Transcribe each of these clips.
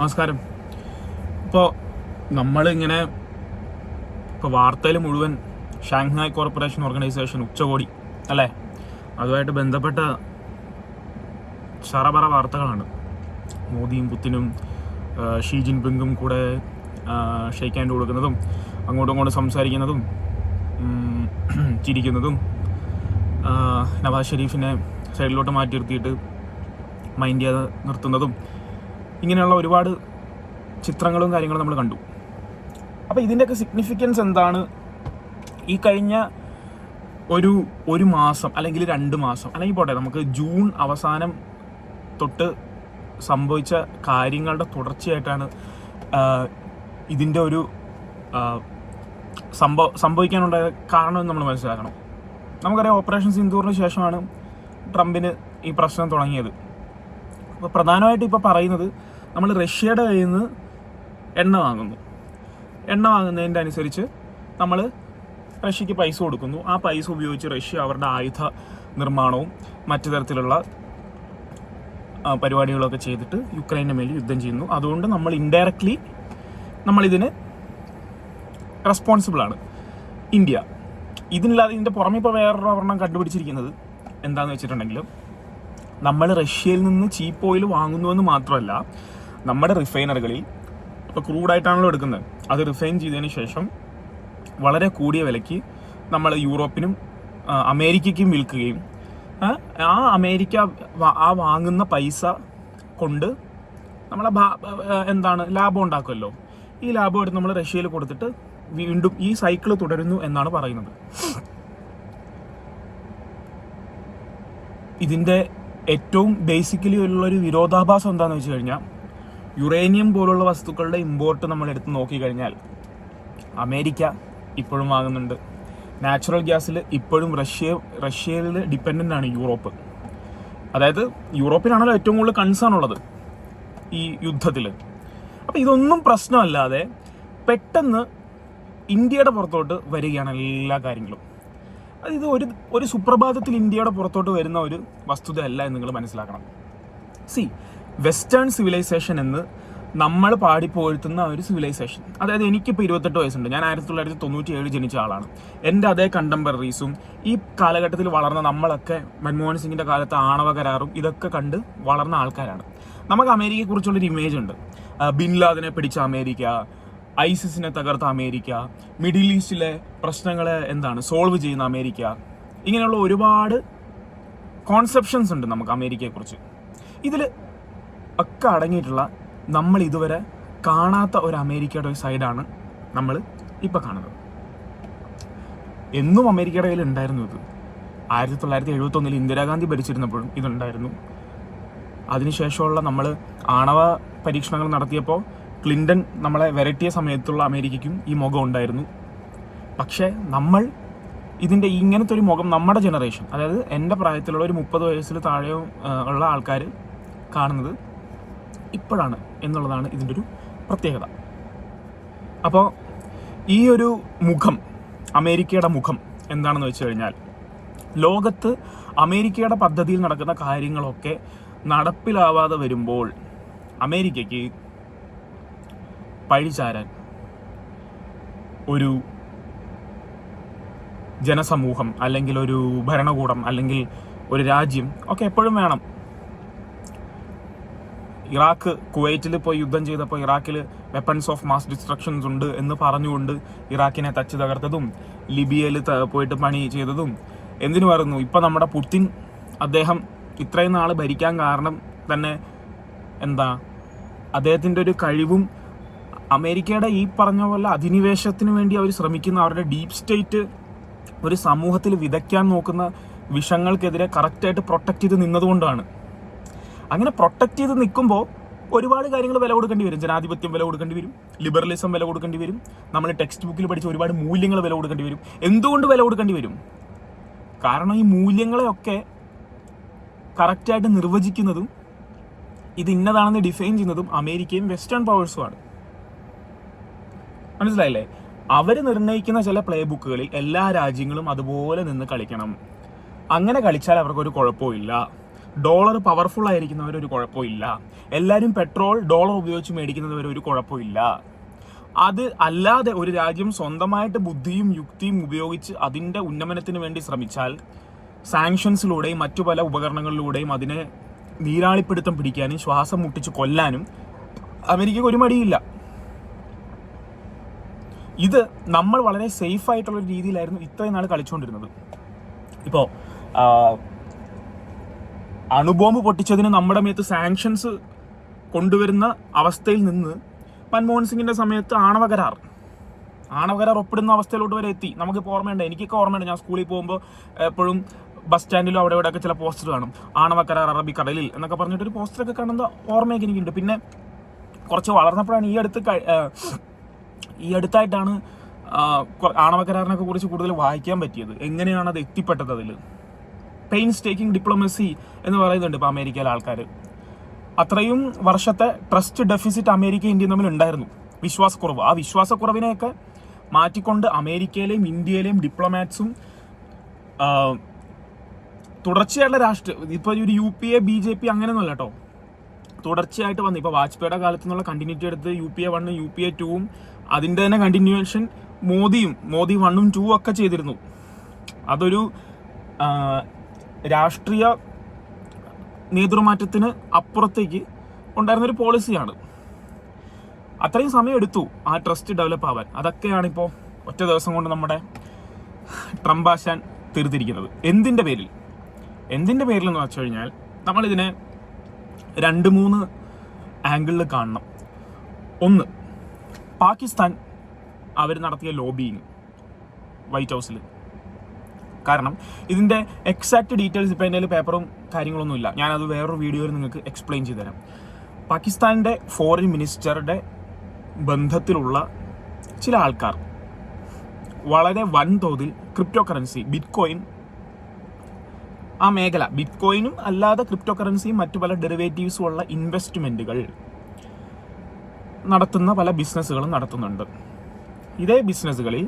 നമസ്കാരം. ഇപ്പോൾ നമ്മളിങ്ങനെ വാർത്തയിൽ മുഴുവൻ ഷാങ്ഹായ് കോർപ്പറേഷൻ ഓർഗനൈസേഷൻ ഉച്ചകോടി അല്ലേ, അതുമായിട്ട് ബന്ധപ്പെട്ട ചറപറ വാർത്തകളാണ്. മോദിയും പുത്തിനും ഷീ ജിൻപിങ്ങും കൂടെ ഷെയ്ക്ക് ഹാൻഡ് കൊടുക്കുന്നതും അങ്ങോട്ടും ഇങ്ങോട്ടും സംസാരിക്കുന്നതും ചിരിക്കുന്നതും നവാസ് ഷെരീഫിനെ സൈഡിലോട്ട് മാറ്റി നിർത്തിയിട്ട് മൈൻഡ് ചെയ്യാതെ നിർത്തുന്നതും ഇങ്ങനെയുള്ള ഒരുപാട് ചിത്രങ്ങളും കാര്യങ്ങളും നമ്മൾ കണ്ടു. അപ്പോൾ ഇതിൻ്റെയൊക്കെ സിഗ്നിഫിക്കൻസ് എന്താണ്? ഈ കഴിഞ്ഞ ഒരു മാസം അല്ലെങ്കിൽ 2 മാസം അല്ലെങ്കിൽ പോട്ടെ, നമുക്ക് ജൂൺ അവസാനം തൊട്ട് സംഭവിച്ച കാര്യങ്ങളുടെ തുടർച്ചയായിട്ടാണ് ഇതിൻ്റെ ഒരു സംഭവിക്കാനുണ്ടായ കാരണം നമ്മൾ മനസ്സിലാക്കണം. നമുക്കറിയാം, ഓപ്പറേഷൻ സിന്ദൂറിന് ശേഷമാണ് ട്രംപിന് ഈ പ്രശ്നം തുടങ്ങിയത്. അപ്പോൾ പ്രധാനമായിട്ട് ഇപ്പോൾ പറയുന്നത്, നമ്മൾ റഷ്യയുടെ കയ്യിൽ നിന്ന് എണ്ണ വാങ്ങുന്നതിൻ്റെ അനുസരിച്ച് നമ്മൾ റഷ്യക്ക് പൈസ കൊടുക്കുന്നു. ആ പൈസ ഉപയോഗിച്ച് റഷ്യ അവരുടെ ആയുധ നിർമ്മാണവും മറ്റു തരത്തിലുള്ള പരിപാടികളൊക്കെ ചെയ്തിട്ട് യുക്രൈൻ്റെ മേൽ യുദ്ധം ചെയ്യുന്നു. അതുകൊണ്ട് നമ്മൾ ഇൻഡയറക്റ്റ്ലി നമ്മളിതിന് റെസ്പോൺസിബിളാണ് ഇന്ത്യ. ഇതിന്റെ പുറമെ ഇപ്പോൾ വേറൊരെണ്ണം കണ്ടുപിടിച്ചിരിക്കുന്നത് എന്താണെന്ന് വെച്ചിട്ടുണ്ടെങ്കിൽ, നമ്മൾ റഷ്യയിൽ നിന്ന് ചീപ്പ് ഓയിൽ വാങ്ങുന്നുവെന്ന് മാത്രമല്ല, നമ്മുടെ റിഫൈനറികളിൽ ഇപ്പോൾ ക്രൂഡായിട്ടാണല്ലോ എടുക്കുന്നത്, അത് റിഫൈൻ ചെയ്തതിന് ശേഷം വളരെ കൂടിയ വിലയ്ക്ക് നമ്മൾ യൂറോപ്പിനും അമേരിക്കയ്ക്കും വിൽക്കുകയും അമേരിക്ക വാങ്ങുന്ന പൈസ കൊണ്ട് നമ്മളെ ലാഭം ഉണ്ടാക്കുമല്ലോ. ഈ ലാഭം എടുത്ത് നമ്മൾ റഷ്യയിൽ കൊടുത്തിട്ട് വീണ്ടും ഈ സൈക്കിൾ തുടരുന്നു എന്നാണ് പറയുന്നത്. ഇതിൻ്റെ ഏറ്റവും ബേസിക്കലി ഉള്ളൊരു വിരോധാഭാസം എന്താണെന്ന് വെച്ച് കഴിഞ്ഞാൽ, യുറേനിയം പോലുള്ള വസ്തുക്കളുടെ ഇമ്പോർട്ട് നമ്മൾ എടുത്ത് നോക്കിക്കഴിഞ്ഞാൽ അമേരിക്ക ഇപ്പോഴും വാങ്ങുന്നുണ്ട്. നാച്ചുറൽ ഗ്യാസിൽ ഇപ്പോഴും റഷ്യയിൽ ഡിപ്പെൻഡൻ്റ് ആണ് യൂറോപ്പ്. അതായത് യൂറോപ്പിനാണല്ലോ ഏറ്റവും കൂടുതൽ കൺസേൺ ഉള്ളത് ഈ യുദ്ധത്തിൽ. അപ്പോൾ ഇതൊന്നും പ്രശ്നമല്ലാതെ പെട്ടെന്ന് ഇന്ത്യയുടെ പുറത്തോട്ട് വരികയാണ് എല്ലാ കാര്യങ്ങളും. ഇത് ഒരു സുപ്രഭാതത്തിൽ ഇന്ത്യയുടെ പുറത്തോട്ട് വരുന്ന ഒരു വസ്തുതയല്ല എന്ന് നിങ്ങൾ മനസ്സിലാക്കണം. വെസ്റ്റേൺ സിവിലൈസേഷൻ എന്ന് നമ്മൾ പാടിപ്പോഴ്ത്തുന്ന ഒരു സിവിലൈസേഷൻ, അതായത് എനിക്കിപ്പോൾ 28 വയസ്സുണ്ട്. ഞാൻ 1997 ജനിച്ച ആളാണ്. എൻ്റെ അതേ കണ്ടംപററീസും ഈ കാലഘട്ടത്തിൽ വളർന്ന നമ്മളൊക്കെ മൻമോഹൻ സിംഗിൻ്റെ കാലത്ത് ആണവ കരാറും ഇതൊക്കെ കണ്ട് വളർന്ന ആൾക്കാരാണ്. നമുക്ക് അമേരിക്കയെക്കുറിച്ചുള്ളൊരു ഇമേജ് ഉണ്ട്. ബിൻ ലാദനെ പിടിച്ച അമേരിക്ക, ഐസിസിനെ തകർത്ത അമേരിക്ക, മിഡിൽ ഈസ്റ്റിലെ പ്രശ്നങ്ങളെ സോൾവ് ചെയ്യുന്ന അമേരിക്ക, ഇങ്ങനെയുള്ള ഒരുപാട് കോൺസെപ്ഷൻസ് ഉണ്ട് നമുക്ക് അമേരിക്കയെക്കുറിച്ച്. ഇതിൽ ഒക്കെ അടങ്ങിയിട്ടുള്ള നമ്മൾ ഇതുവരെ കാണാത്ത ഒരു അമേരിക്കയുടെ ഒരു സൈഡാണ് നമ്മൾ ഇപ്പം കാണുന്നത്. എന്നും അമേരിക്കയുടെ കയ്യിൽ ഉണ്ടായിരുന്നു ഇത്. 1971 ഇന്ദിരാഗാന്ധി ഭരിച്ചിരുന്നപ്പോഴും ഇതുണ്ടായിരുന്നു. അതിനുശേഷമുള്ള നമ്മൾ ആണവ പരീക്ഷണങ്ങൾ നടത്തിയപ്പോൾ ക്ലിൻ്റൺ നമ്മളെ വരട്ടിയ സമയത്തുള്ള അമേരിക്കയ്ക്കും ഈ മുഖം ഉണ്ടായിരുന്നു. പക്ഷേ നമ്മൾ ഇതിൻ്റെ ഇങ്ങനത്തെ ഒരു മുഖം നമ്മുടെ ജനറേഷൻ, അതായത് എൻ്റെ പ്രായത്തിലുള്ള ഒരു 30 വയസ്സിൽ താഴെ ഉള്ള ആൾക്കാർ കാണുന്നത് ഇപ്പോഴാണ് എന്നുള്ളതാണ് ഇതിൻ്റെ ഒരു പ്രത്യേകത. അപ്പോൾ ഈ ഒരു മുഖം, അമേരിക്കയുടെ മുഖം എന്താണെന്ന് വെച്ച് കഴിഞ്ഞാൽ, ലോകത്ത് അമേരിക്കയുടെ പദ്ധതിയിൽ നടക്കുന്ന കാര്യങ്ങളൊക്കെ നടപ്പിലാവാതെ വരുമ്പോൾ അമേരിക്കയ്ക്ക് പഴിചാരാൻ ഒരു ജനസമൂഹം അല്ലെങ്കിൽ ഒരു ഭരണകൂടം അല്ലെങ്കിൽ ഒരു രാജ്യം ഒക്കെ എപ്പോഴും വേണം. ഇറാഖ് കുവൈറ്റിൽ പോയി യുദ്ധം ചെയ്തപ്പോൾ ഇറാഖിൽ വെപ്പൺസ് ഓഫ് മാസ് ഡിസ്ട്രക്ഷൻസ് ഉണ്ട് എന്ന് പറഞ്ഞുകൊണ്ട് ഇറാഖിനെ തച്ച് തകർത്തതും, ലിബിയയിൽ പോയിട്ട് പണി ചെയ്തതും എന്തിനു പറയുന്നു. ഇപ്പം നമ്മുടെ പുത്തിൻ, അദ്ദേഹം ഇത്രയും നാൾ ഭരിക്കാൻ കാരണം തന്നെ അദ്ദേഹത്തിൻ്റെ ഒരു കഴിവും അമേരിക്കയുടെ ഈ പറഞ്ഞ പോലെ അധിനിവേശത്തിന് വേണ്ടി അവർ ശ്രമിക്കുന്ന അവരുടെ ഡീപ് സ്റ്റേറ്റ് ഒരു സമൂഹത്തിൽ വിതയ്ക്കാൻ നോക്കുന്ന വിഷങ്ങൾക്കെതിരെ കറക്റ്റായിട്ട് പ്രൊട്ടക്റ്റ് ചെയ്ത് നിന്നതുകൊണ്ടാണ്. അങ്ങനെ പ്രൊട്ടക്റ്റ് ചെയ്ത് നിൽക്കുമ്പോൾ ഒരുപാട് കാര്യങ്ങൾ വില കൊടുക്കേണ്ടി വരും. ജനാധിപത്യം വില കൊടുക്കേണ്ടി വരും, ലിബറലിസം വില കൊടുക്കേണ്ടി വരും, നമ്മൾ ടെക്സ്റ്റ് ബുക്കിൽ പഠിച്ച ഒരുപാട് മൂല്യങ്ങൾ വില കൊടുക്കേണ്ടി വരും. എന്തുകൊണ്ട് വില കൊടുക്കേണ്ടി വരും? കാരണം ഈ മൂല്യങ്ങളെയൊക്കെ കറക്റ്റായിട്ട് നിർവചിക്കുന്നതും ഇത് ഇന്നതാണെന്ന് ഡിഫൈൻ ചെയ്യുന്നതും അമേരിക്കയും വെസ്റ്റേൺ പവേഴ്സുമാണ്. മനസ്സിലായില്ലേ? അവർ നിർണ്ണയിക്കുന്ന ചില പ്ലേ ബുക്കുകളിൽ എല്ലാ രാജ്യങ്ങളും അതുപോലെ നിന്ന് കളിക്കണം. അങ്ങനെ കളിച്ചാൽ അവർക്കൊരു കുഴപ്പമില്ല. ഡോളർ പവർഫുൾ ആയിരിക്കുന്നവരൊരു കുഴപ്പമില്ല, എല്ലാവരും പെട്രോൾ ഡോളർ ഉപയോഗിച്ച് മേടിക്കുന്നവരൊരു കുഴപ്പമില്ല. അത് അല്ലാതെ ഒരു രാജ്യം സ്വന്തമായിട്ട് ബുദ്ധിയും യുക്തിയും ഉപയോഗിച്ച് അതിൻ്റെ ഉന്നമനത്തിന് വേണ്ടി ശ്രമിച്ചാൽ സാങ്ഷൻസിലൂടെയും മറ്റു പല ഉപകരണങ്ങളിലൂടെയും അതിനെ നീരാളിപ്പിടുത്തം പിടിക്കാനും ശ്വാസം മുട്ടിച്ച് കൊല്ലാനും അമേരിക്കയ്ക്ക് ഒരു മടിയില്ല. ഇത് നമ്മൾ വളരെ സേഫ് ആയിട്ടുള്ള ഒരു രീതിയിലായിരുന്നു ഇത്രയും നാൾ കളിച്ചുകൊണ്ടിരുന്നത്. ഇപ്പോൾ അണുബോംബ് പൊട്ടിച്ചതിന് നമ്മുടെ മേത്ത് സാങ്ഷൻസ് കൊണ്ടുവരുന്ന അവസ്ഥയിൽ നിന്ന് മൻമോഹൻ സിംഗിന്റെ സമയത്ത് ആണവ കരാർ ഒപ്പിടുന്ന അവസ്ഥയിലോട്ട് വരെ എത്തി. നമുക്കിപ്പോൾ ഓർമ്മയുണ്ട്, എനിക്കൊക്കെ ഓർമ്മയുണ്ട്, ഞാൻ സ്കൂളിൽ പോകുമ്പോൾ എപ്പോഴും ബസ് സ്റ്റാൻഡിലും അവിടെ ഇവിടെയൊക്കെ ചില പോസ്റ്റർ കാണും, ആണവ കരാർ അറബിക്കടലിൽ എന്നൊക്കെ പറഞ്ഞിട്ടൊരു പോസ്റ്ററൊക്കെ കാണുന്ന ഓർമ്മയൊക്കെ എനിക്കുണ്ട്. പിന്നെ കുറച്ച് വളർന്നപ്പോഴാണ് ഈ അടുത്തായിട്ടാണ് ആണവ കരാറിനൊക്കെ കുറിച്ച് കൂടുതൽ വായിക്കാൻ പറ്റിയത്. എങ്ങനെയാണ് അത് എത്തിപ്പെട്ടത്, അതിൽ പെയിൻസ്റ്റേക്കിംഗ് ഡിപ്ലോമസി എന്ന് പറയുന്നുണ്ട് ഇപ്പോൾ അമേരിക്കയിലെ ആൾക്കാർ. അത്രയും വർഷത്തെ ട്രസ്റ്റ് ഡെഫിസിറ്റ് അമേരിക്ക ഇന്ത്യയും തമ്മിൽ ഉണ്ടായിരുന്നു, വിശ്വാസക്കുറവ്. ആ വിശ്വാസക്കുറവിനെയൊക്കെ മാറ്റിക്കൊണ്ട് അമേരിക്കയിലെയും ഇന്ത്യയിലെയും ഡിപ്ലോമാറ്റ്സും തുടർച്ചയായിട്ടുള്ള രാഷ്ട്രീയം, ഇപ്പോൾ ഒരു UPA BJP അങ്ങനെയൊന്നുമല്ല കേട്ടോ, തുടർച്ചയായിട്ട് വന്നു. ഇപ്പോൾ വാജ്പേയിയുടെ കാലത്തു നിന്നുള്ള കണ്ടിന്യൂറ്റി എടുത്ത് UPA 1 UPA 2 അതിൻ്റെ തന്നെ കണ്ടിന്യൂവേഷൻ മോദി 1 2 ഒക്കെ ചെയ്തിരുന്നു. അതൊരു രാഷ്ട്രീയ നേതൃമാറ്റത്തിന് അപ്പുറത്തേക്ക് ഉണ്ടായിരുന്നൊരു പോളിസിയാണ്. അത്രയും സമയം എടുത്തു ആ ട്രസ്റ്റ് ഡെവലപ്പ് ആവാൻ. അതൊക്കെയാണ് ഇപ്പോൾ ഒറ്റ ദിവസം കൊണ്ട് നമ്മുടെ ട്രംപ് ആശാൻ തീർത്തിരിക്കുന്നത്. എന്തിൻ്റെ പേരിൽ എന്ന് വെച്ച് കഴിഞ്ഞാൽ നമ്മളിതിനെ 2-3 ആംഗിളിൽ കാണണം. ഒന്ന്, പാകിസ്ഥാൻ അവർ നടത്തിയ ലോബിയിങ് വൈറ്റ് ഹൗസിൽ. കാരണം ഇതിൻ്റെ എക്സാക്ട് ഡീറ്റെയിൽസ് ഇപ്പോൾ എൻ്റെ പേപ്പറും കാര്യങ്ങളൊന്നുമില്ല, ഞാനത് വേറൊരു വീഡിയോയിൽ നിങ്ങൾക്ക് എക്സ്പ്ലെയിൻ ചെയ്തു തരാം. പാകിസ്ഥാൻ്റെ ഫോറിൻ മിനിസ്റ്ററുടെ ബന്ധത്തിലുള്ള ചില ആൾക്കാർ വളരെ വൻതോതിൽ ക്രിപ്റ്റോ കറൻസി, ബിറ്റ്കോയിൻ, ആ മേഖല, ബിറ്റ്കോയിനും അല്ലാതെ ക്രിപ്റ്റോ കറൻസിയും മറ്റു പല ഡെറിവേറ്റീവ്സും ഉള്ള ഇൻവെസ്റ്റ്മെൻറ്റുകൾ നടത്തുന്ന പല ബിസിനസ്സുകളും നടത്തുന്നുണ്ട്. ഇതേ ബിസിനസ്സുകളിൽ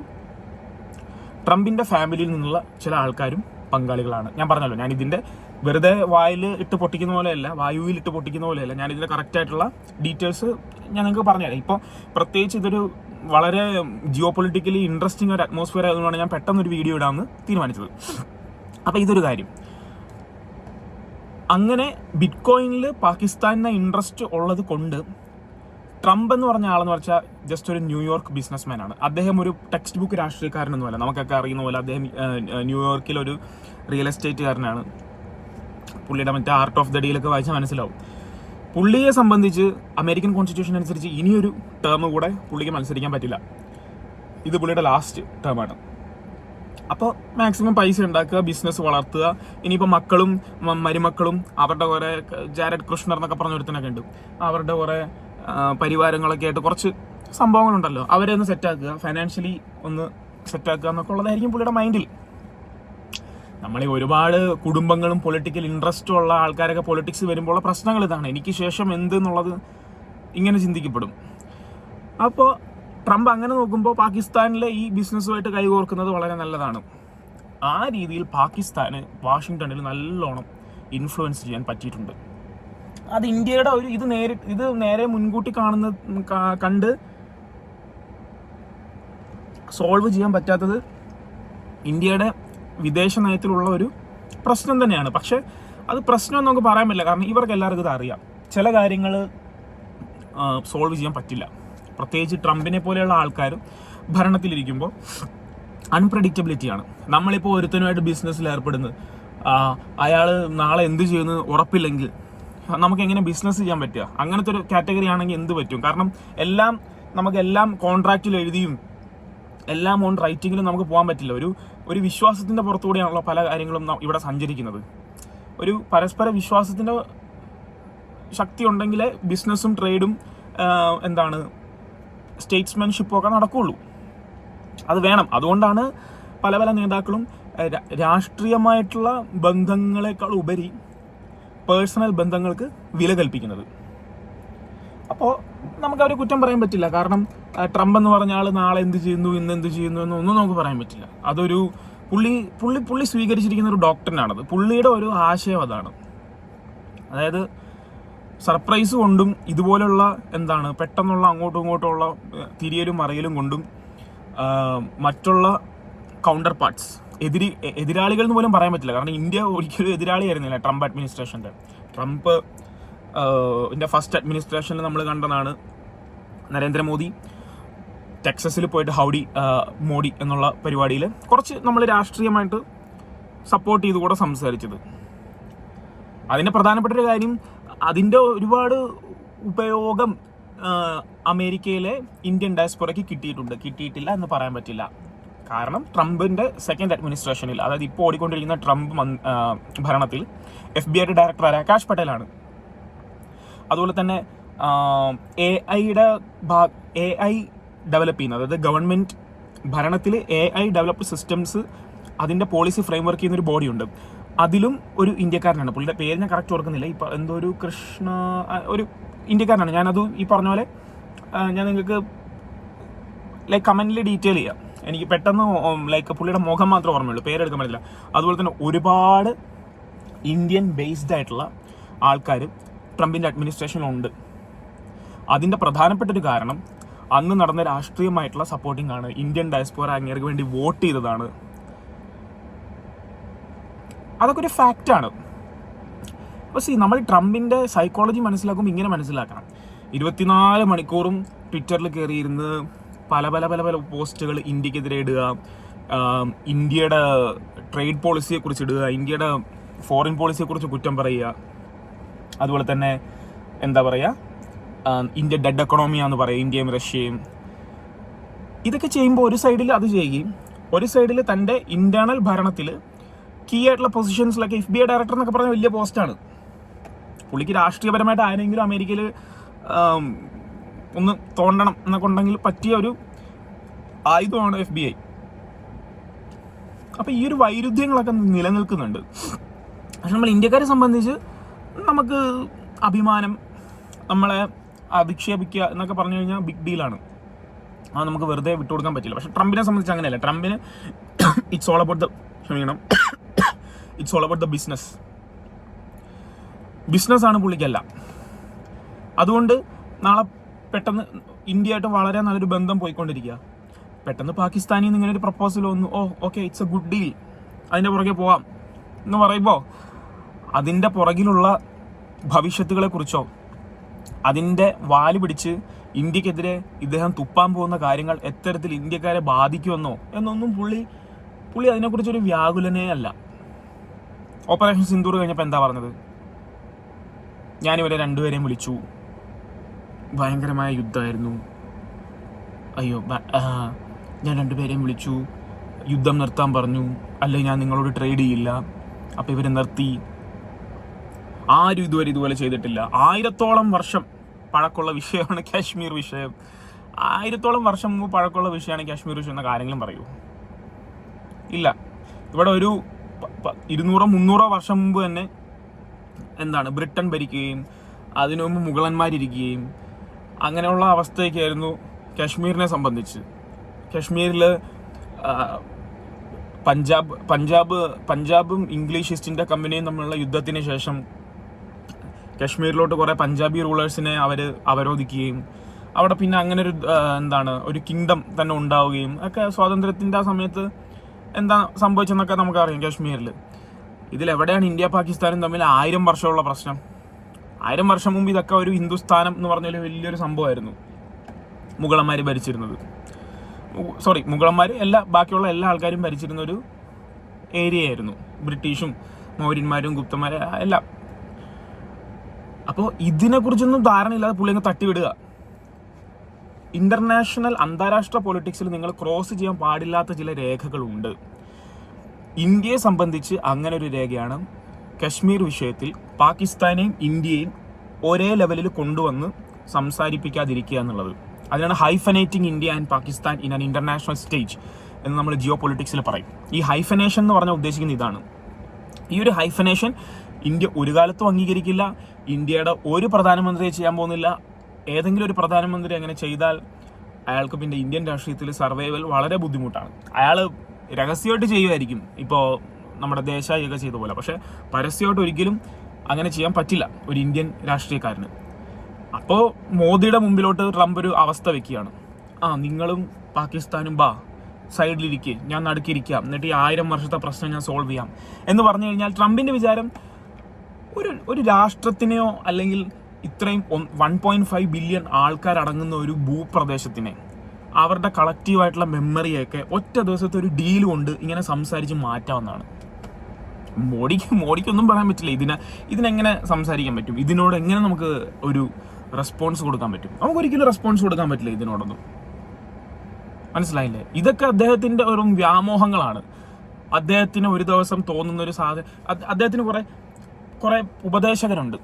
ട്രംപിൻ്റെ ഫാമിലിയിൽ നിന്നുള്ള ചില ആൾക്കാരും പങ്കാളികളാണ്. ഞാൻ പറഞ്ഞല്ലോ, ഞാൻ ഇതിൻ്റെ വെറുതെ വായിൽ ഇട്ട് പൊട്ടിക്കുന്ന പോലെയല്ല, വായുവിൽ ഇട്ട് പൊട്ടിക്കുന്ന പോലെയല്ല, ഞാൻ ഇതിൻ്റെ കറക്റ്റായിട്ടുള്ള ഡീറ്റെയിൽസ് ഞാൻ നിങ്ങൾക്ക് പറഞ്ഞുതരാം. ഇപ്പോൾ പ്രത്യേകിച്ച് ഇതൊരു വളരെ ജിയോ പൊളിറ്റിക്കലി ഇൻട്രസ്റ്റിംഗ് ഒരു അറ്റ്മോസ്ഫിയർ ആയതുകൊണ്ടാണ് ഞാൻ പെട്ടെന്നൊരു വീഡിയോ ഇടാമെന്ന് തീരുമാനിച്ചത്. അപ്പോൾ ഇതൊരു കാര്യം. അങ്ങനെ ബിറ്റ്കോയിനിൽ പാകിസ്ഥാനിന് ഇൻട്രസ്റ്റ് ഉള്ളത് കൊണ്ട് ട്രംപ് എന്ന് പറഞ്ഞ ആളെന്ന് വെച്ചാൽ ജസ്റ്റ് ഒരു ന്യൂയോർക്ക് ബിസിനസ്മാൻ ആണ്. അദ്ദേഹം ഒരു ടെക്സ്റ്റ് ബുക്ക് രാഷ്ട്രീയക്കാരനൊന്നുമല്ല. നമുക്കൊക്കെ അറിയുന്ന പോലെ അദ്ദേഹം ന്യൂയോർക്കിലൊരു റിയൽ എസ്റ്റേറ്റുകാരനാണ്. പുള്ളിയുടെ മറ്റേ ആർട്ട് ഓഫ് ദ ഡീലൊക്കെ വായിച്ചാൽ മനസ്സിലാവും. പുള്ളിയെ സംബന്ധിച്ച് അമേരിക്കൻ കോൺസ്റ്റിറ്റ്യൂഷൻ അനുസരിച്ച് ഇനിയൊരു ടേം കൂടെ പുള്ളിക്ക് മത്സരിക്കാൻ പറ്റില്ല. ഇത് പുള്ളിയുടെ ലാസ്റ്റ് ടേമാണ്. അപ്പോൾ മാക്സിമം പൈസ ഉണ്ടാക്കുക, ബിസിനസ് വളർത്തുക. ഇനിയിപ്പോൾ മക്കളും മരുമക്കളും അവരുടെ കുറേ ജാരഡ് കൃഷ്ണർ എന്നൊക്കെ പറഞ്ഞൊരുത്തനൊക്കെ ഉണ്ട്, അവരുടെ കുറേ പരിവാരങ്ങളൊക്കെ ആയിട്ട് കുറച്ച് സംഭവങ്ങളുണ്ടല്ലോ, അവരെ ഒന്ന് സെറ്റാക്കുക, ഫൈനാൻഷ്യലി ഒന്ന് സെറ്റാക്കുക എന്നൊക്കെ ഉള്ളതായിരിക്കും പുള്ളിയുടെ മൈൻഡിൽ. നമ്മളീ ഒരുപാട് കുടുംബങ്ങളും പൊളിറ്റിക്കൽ ഇൻട്രസ്റ്റും ഉള്ള ആൾക്കാരൊക്കെ പൊളിറ്റിക്സ് വരുമ്പോൾ പ്രശ്നങ്ങൾ ഇതാണ്, എനിക്ക് ശേഷം എന്തെന്നുള്ളത് ഇങ്ങനെ ചിന്തിക്കപ്പെടും. അപ്പോൾ ട്രംപ് അങ്ങനെ നോക്കുമ്പോൾ പാകിസ്ഥാനിലെ ഈ ബിസിനസ്സുമായിട്ട് കൈകോർക്കുന്നത് വളരെ നല്ലതാണ്. ആ രീതിയിൽ പാകിസ്ഥാന് വാഷിങ്ടണിൽ നല്ലോണം ഇൻഫ്ലുവൻസ് ചെയ്യാൻ പറ്റിയിട്ടുണ്ട്. അത് ഇന്ത്യയുടെ ഒരു ഇത് നേരെ മുൻകൂട്ടി കണ്ട് സോൾവ് ചെയ്യാൻ പറ്റാത്തത് ഇന്ത്യയുടെ വിദേശ നയത്തിലുള്ള ഒരു പ്രശ്നം തന്നെയാണ്. പക്ഷെ അത് പ്രശ്നം നമുക്ക് പറയാൻ പറ്റില്ല, കാരണം ഇവർക്ക് എല്ലാവർക്കും ഇത് അറിയാം. ചില കാര്യങ്ങൾ സോൾവ് ചെയ്യാൻ പറ്റില്ല. പ്രത്യേകിച്ച് ട്രംപിനെ പോലെയുള്ള ആൾക്കാർ ഭരണത്തിലിരിക്കുമ്പോൾ അൺപ്രഡിക്റ്റബിലിറ്റിയാണ്. നമ്മളിപ്പോൾ ഒരുത്തനുമായിട്ട് ബിസിനസ്സിൽ ഏർപ്പെടുന്നത്, അയാൾ നാളെ എന്ത് ചെയ്യുന്നത് ഉറപ്പില്ലെങ്കിൽ നമുക്ക് എങ്ങനെ ബിസിനസ് ചെയ്യാൻ പറ്റുക? അങ്ങനത്തെ ഒരു കാറ്റഗറി ആണെങ്കിൽ എന്ത് പറ്റും? കാരണം നമുക്കെല്ലാം കോൺട്രാക്റ്റിൽ എഴുതിയും എല്ലാം ഓൺ റൈറ്റിങ്ങിലും നമുക്ക് പോകാൻ പറ്റില്ല. ഒരു വിശ്വാസത്തിൻ്റെ പുറത്തുകൂടെയാണല്ലോ പല കാര്യങ്ങളും ഇവിടെ സഞ്ചരിക്കുന്നത്. ഒരു പരസ്പര വിശ്വാസത്തിൻ്റെ ശക്തി ഉണ്ടെങ്കിൽ ബിസിനസ്സും ട്രേഡും സ്റ്റേറ്റ്സ്മാൻഷിപ്പും ഒക്കെ നടക്കുകയുള്ളൂ. അത് വേണം. അതുകൊണ്ടാണ് പല നേതാക്കളും രാഷ്ട്രീയമായിട്ടുള്ള ബന്ധങ്ങളെക്കാൾ ഉപരി പേഴ്സണൽ ബന്ധങ്ങൾക്ക് വില കൽപ്പിക്കുന്നത്. അപ്പോൾ നമുക്കവരെ കുറ്റം പറയാൻ പറ്റില്ല. കാരണം ട്രംപ് എന്ന് പറഞ്ഞ ആൾ നാളെ എന്ത് ചെയ്യുന്നു, ഇന്ന് എന്ത് ചെയ്യുന്നു എന്നൊന്നും നമുക്ക് പറയാൻ പറ്റില്ല. അതൊരു പുള്ളി സ്വീകരിച്ചിരിക്കുന്ന ഒരു ഡോക്ടറിനാണത്. പുള്ളിയുടെ ഒരു ആശയം അതാണ്. അതായത് സർപ്രൈസ് കൊണ്ടും ഇതുപോലുള്ള പെട്ടെന്നുള്ള അങ്ങോട്ടും ഇങ്ങോട്ടുമുള്ള തിരിയലും മറിയലും കൊണ്ടും മറ്റുള്ള കൗണ്ടർ പാർട്സ് എതിരാളികൾ എന്ന് പോലും പറയാൻ പറ്റില്ല. കാരണം ഇന്ത്യ ഒരിക്കലും എതിരാളിയായിരുന്നില്ല ട്രംപ് അഡ്മിനിസ്ട്രേഷൻ്റെ. ട്രംപ് ഫസ്റ്റ് അഡ്മിനിസ്ട്രേഷനിൽ നമ്മൾ കണ്ടതാണ് നരേന്ദ്രമോദി ടെക്സസിൽ പോയിട്ട് ഹൗഡി മോഡി എന്നുള്ള പരിപാടിയിൽ കുറച്ച് നമ്മൾ രാഷ്ട്രീയമായിട്ട് സപ്പോർട്ട് ചെയ്ത് കൂടെ സംസാരിച്ചത്. അതിൻ്റെ പ്രധാനപ്പെട്ട ഒരു കാര്യം, അതിൻ്റെ ഒരുപാട് ഉപയോഗം അമേരിക്കയിലെ ഇന്ത്യൻ ഡയസ്പോറയ്ക്ക് കിട്ടിയിട്ടില്ല എന്ന് പറയാൻ പറ്റില്ല. കാരണം ട്രംപിൻ്റെ സെക്കൻഡ് അഡ്മിനിസ്ട്രേഷനിൽ, അതായത് ഇപ്പോൾ ഓടിക്കൊണ്ടിരിക്കുന്ന ട്രംപ് ഭരണത്തിൽ FBI ഡയറക്ടർ ആകാശ് പട്ടേലാണ്. അതുപോലെ തന്നെ AI ഡെവലപ്പ് ചെയ്യുന്നത്, അതായത് ഗവൺമെൻറ് ഭരണത്തിൽ AI ഡെവലപ്ഡ് സിസ്റ്റംസ് അതിൻ്റെ പോളിസി ഫ്രെയിംവർക്ക് ചെയ്യുന്നൊരു ബോഡിയുണ്ട്. അതിലും ഒരു ഇന്ത്യക്കാരനാണ്. പുള്ളിയുടെ പേര് ഞാൻ കറക്റ്റ് ഓർക്കുന്നില്ല. ഇപ്പോൾ എന്തോ ഒരു ഒരു ഇന്ത്യക്കാരനാണ്. ഞാനത് ഈ പറഞ്ഞ പോലെ ഞാൻ നിങ്ങൾക്ക് കമൻറ്റിൽ ഡീറ്റെയിൽ ചെയ്യാം. എനിക്ക് പെട്ടെന്ന് പുള്ളിയുടെ മുഖം മാത്രമേ ഓർമ്മയുള്ളൂ, പേരെടുക്കാൻ പറ്റില്ല. അതുപോലെ തന്നെ ഒരുപാട് ഇന്ത്യൻ ബേസ്ഡ് ആയിട്ടുള്ള ആൾക്കാർ ട്രംപിൻ്റെ അഡ്മിനിസ്ട്രേഷനിലുണ്ട്. അതിൻ്റെ പ്രധാനപ്പെട്ട ഒരു കാരണം അന്ന് നടന്ന രാഷ്ട്രീയമായിട്ടുള്ള സപ്പോർട്ടിംഗ് ആണ്. ഇന്ത്യൻ ഡയസ്പോറ അങ്ങേർക്ക് വേണ്ടി വോട്ട് ചെയ്തതാണ്. അതൊക്കെ ഒരു ഫാക്റ്റാണ്. അപ്പോൾ നമ്മൾ ട്രംപിൻ്റെ സൈക്കോളജി മനസ്സിലാക്കുമ്പോൾ ഇങ്ങനെ മനസ്സിലാക്കണം. 24 മണിക്കൂറും ട്വിറ്ററിൽ കയറിയിരുന്ന് പല പല പല പല പോസ്റ്റുകൾ ഇന്ത്യക്കെതിരെ ഇടുക, ഇന്ത്യയുടെ ട്രേഡ് പോളിസിയെക്കുറിച്ച് ഇടുക, ഇന്ത്യയുടെ ഫോറിൻ പോളിസിയെക്കുറിച്ച് കുറ്റം പറയുക, അതുപോലെ തന്നെ ഇന്ത്യ ഡെഡ് എക്കണോമിയാന്ന് പറയുക, ഇന്ത്യയും റഷ്യയും. ഇതൊക്കെ ചെയ്യുമ്പോൾ ഒരു സൈഡിൽ അത് ചെയ്യുകയും ഒരു സൈഡിൽ തൻ്റെ ഇന്റേണൽ ഭരണത്തിൽ കീ ആയിട്ടുള്ള പൊസിഷൻസിലൊക്കെ FBI ഡയറക്ടർ എന്നൊക്കെ പറഞ്ഞ വലിയ പോസ്റ്റാണ്. പുള്ളിക്ക് രാഷ്ട്രീയപരമായിട്ട് ആരെങ്കിലും അമേരിക്കയിൽ ഒന്ന് തോണ്ടണം എന്നൊക്കെ ഉണ്ടെങ്കിൽ പറ്റിയ ഒരു ആയുധമാണ് FBI. അപ്പോൾ ഈ ഒരു വൈരുദ്ധ്യങ്ങളൊക്കെ നിലനിൽക്കുന്നുണ്ട്. പക്ഷെ നമ്മൾ ഇന്ത്യക്കാരെ സംബന്ധിച്ച് നമുക്ക് അഭിമാനം, നമ്മളെ അധിക്ഷേപിക്കുക എന്നൊക്കെ പറഞ്ഞു കഴിഞ്ഞാൽ ബിഗ് ഡീലാണ്. അത് നമുക്ക് വെറുതെ വിട്ടുകൊടുക്കാൻ പറ്റില്ല. പക്ഷെ ട്രംപിനെ സംബന്ധിച്ച് അങ്ങനെയല്ല. ട്രംപിന് ഇറ്റ്സ് ഓൾ അബൌട്ട് ദ ബിസിനസ്സാണ് പുള്ളിക്കല്ല. അതുകൊണ്ട് നാളെ പെട്ടെന്ന് ഇന്ത്യയായിട്ട് വളരെ നല്ലൊരു ബന്ധം പോയിക്കൊണ്ടിരിക്കുക. പെട്ടെന്ന് പാകിസ്ഥാനിൽ നിന്ന് ഇങ്ങനെ ഒരു പ്രപ്പോസൽ വന്നു, okay it's A good deal, അതിൻ്റെ പുറകെ പോവാം എന്ന് പറയുമ്പോൾ അതിൻ്റെ പുറകിലുള്ള ഭവിഷ്യത്തുകളെ കുറിച്ചോ അതിൻ്റെ വാല് പിടിച്ച് ഇന്ത്യക്കെതിരെ ഇദ്ദേഹം തുപ്പാൻ പോകുന്ന കാര്യങ്ങൾ എത്തരത്തിൽ ഇന്ത്യക്കാരെ ബാധിക്കുമെന്നോ എന്നൊന്നും പുള്ളി അതിനെക്കുറിച്ചൊരു വ്യാകുലനേ അല്ല. ഓപ്പറേഷൻ സിന്ദൂർ കഴിഞ്ഞപ്പോൾ എന്താ പറഞ്ഞത്? ഞാനിവരെ രണ്ടുപേരെയും വിളിച്ചു, ഭയങ്കരമായ യുദ്ധമായിരുന്നു, അയ്യോ ഞാൻ രണ്ടുപേരെയും വിളിച്ചു, യുദ്ധം നിർത്താൻ പറഞ്ഞു, അല്ലെങ്കിൽ ഞാൻ നിങ്ങളോട് ട്രേഡ് ചെയ്യില്ല, അപ്പോൾ ഇവർ നിർത്തി. ആരും ഇതുവരെ ചെയ്തിട്ടില്ല. 1000ഓളം വർഷം പഴക്കമുള്ള വിഷയമാണ് കാശ്മീർ വിഷയം. 1000ഓളം വർഷം മുമ്പ് പഴക്കമുള്ള വിഷയമാണ് കാശ്മീർ വിഷയം എന്നൊക്കെ ആരെങ്കിലും പറയൂ? ഇല്ല. ഇവിടെ ഒരു 200-300 വർഷം മുമ്പ് തന്നെ ബ്രിട്ടൻ ഭരിക്കുകയും അതിനു മുമ്പ് മുഗളന്മാരിരിക്കുകയും അങ്ങനെയുള്ള അവസ്ഥയൊക്കെയായിരുന്നു കാശ്മീരിനെ സംബന്ധിച്ച്. കാശ്മീരിൽ പഞ്ചാബും ഇംഗ്ലീഷ് ഈസ്റ്റ് ഇന്ത്യ കമ്പനിയും തമ്മിലുള്ള യുദ്ധത്തിന് ശേഷം കാശ്മീരിലോട്ട് കുറേ പഞ്ചാബി റൂളേഴ്സിനെ അവർ അവരോധിക്കുകയും അവിടെ പിന്നെ അങ്ങനെ ഒരു കിങ്ഡം തന്നെ ഉണ്ടാവുകയും ഒക്കെ സ്വാതന്ത്ര്യത്തിൻ്റെ ആ സമയത്ത് എന്താ സംഭവിച്ചെന്നൊക്കെ നമുക്കറിയാം. കാശ്മീരിൽ ഇതിലെവിടെയാണ് ഇന്ത്യ പാകിസ്ഥാനും തമ്മിൽ 1000 വർഷമുള്ള പ്രശ്നം? 1000 വർഷം മുമ്പ് ഇതൊക്കെ ഒരു ഹിന്ദുസ്ഥാനം എന്ന് പറഞ്ഞൊരു വലിയൊരു സംഭവമായിരുന്നു മുഗളന്മാർ ഭരിച്ചിരുന്നത്. മുഗളന്മാർ ബാക്കിയുള്ള എല്ലാ ആൾക്കാരും ഭരിച്ചിരുന്ന ഒരു ഏരിയ ആയിരുന്നു. ബ്രിട്ടീഷും മൗര്യന്മാരും ഗുപ്തന്മാരും എല്ലാം. അപ്പോൾ ഇതിനെക്കുറിച്ചൊന്നും ധാരണയില്ലാതെ പുള്ളി അങ്ങ് തട്ടിവിടുക. അന്താരാഷ്ട്ര പൊളിറ്റിക്സിൽ നിങ്ങൾ ക്രോസ് ചെയ്യാൻ പാടില്ലാത്ത ചില രേഖകളുണ്ട്. ഇന്ത്യയെ സംബന്ധിച്ച് അങ്ങനെ ഒരു രേഖയാണ് കശ്മീർ വിഷയത്തിൽ പാകിസ്ഥാനെയും ഇന്ത്യയും ഒരേ ലെവലിൽ കൊണ്ടുവന്ന് സംസാരിപ്പിക്കാതിരിക്കുക എന്നുള്ളത്. അതിനാണ് hyphenating India and Pakistan in an international stage എന്ന് നമ്മൾ ജിയോ പൊളിറ്റിക്സിൽ പറയും. ഈ ഹൈഫനേഷൻ എന്ന് പറഞ്ഞാൽ ഉദ്ദേശിക്കുന്നത് ഇതാണ്. ഈ ഒരു ഹൈഫനേഷൻ ഇന്ത്യ ഒരു കാലത്തും അംഗീകരിക്കില്ല. ഇന്ത്യയുടെ ഒരു പ്രധാനമന്ത്രിയെ ചെയ്യാൻ പോകുന്നില്ല. ഏതെങ്കിലും ഒരു പ്രധാനമന്ത്രി അങ്ങനെ ചെയ്താൽ അയാൾക്ക് പിന്നെ ഇന്ത്യൻ രാഷ്ട്രീയത്തിൽ സർവൈവൽ വളരെ ബുദ്ധിമുട്ടാണ്. അയാൾ രഹസ്യമായിട്ട് ചെയ്യുമായിരിക്കും, ഇപ്പോൾ നമ്മുടെ ദേശായിയൊക്കെ ചെയ്ത പോലെ. പക്ഷേ പരസ്യമായിട്ട് ഒരിക്കലും അങ്ങനെ ചെയ്യാൻ പറ്റില്ല ഒരു ഇന്ത്യൻ രാഷ്ട്രീയക്കാരന്. അപ്പോൾ മോദിയുടെ മുമ്പിലോട്ട് ട്രംപ് ഒരു അവസ്ഥ വെക്കുകയാണ്, നിങ്ങളും പാകിസ്ഥാനും സൈഡിലിരിക്കുക, ഞാൻ നടുക്കിയിരിക്കാം, എന്നിട്ട് ഈ 1000 വർഷത്തെ പ്രശ്നം ഞാൻ സോൾവ് ചെയ്യാം എന്ന് പറഞ്ഞു കഴിഞ്ഞാൽ ട്രംപിന്റെ വിചാരം ഒരു രാഷ്ട്രത്തിനെയോ അല്ലെങ്കിൽ ഇത്രയും 1.5 ബില്യൺ ആൾക്കാരടങ്ങുന്ന ഒരു ഭൂപ്രദേശത്തിനെ അവരുടെ കളക്റ്റീവായിട്ടുള്ള മെമ്മറിയൊക്കെ ഒറ്റ ദിവസത്തെ ഒരു ഡീൽ കൊണ്ട് ഇങ്ങനെ സംസാരിച്ച് മാറ്റാവുന്നതാണ്. മോഡിക്കൊന്നും പറയാൻ പറ്റില്ല. ഇതിനെങ്ങനെ സംസാരിക്കാൻ പറ്റും? ഇതിനോട് എങ്ങനെ നമുക്ക് ഒരു റെസ്പോൺസ് കൊടുക്കാൻ പറ്റും? നമുക്കൊരിക്കലും റെസ്പോൺസ് കൊടുക്കാൻ പറ്റില്ല ഇതിനോടൊന്നും. മനസ്സിലായില്ലേ? ഇതൊക്കെ അദ്ദേഹത്തിന്റെ ഒരു വ്യാമോഹങ്ങളാണ്. അദ്ദേഹത്തിന് ഒരു ദിവസം തോന്നുന്ന ഒരു അദ്ദേഹത്തിന് കുറെ ഉപദേശകരുണ്ട്.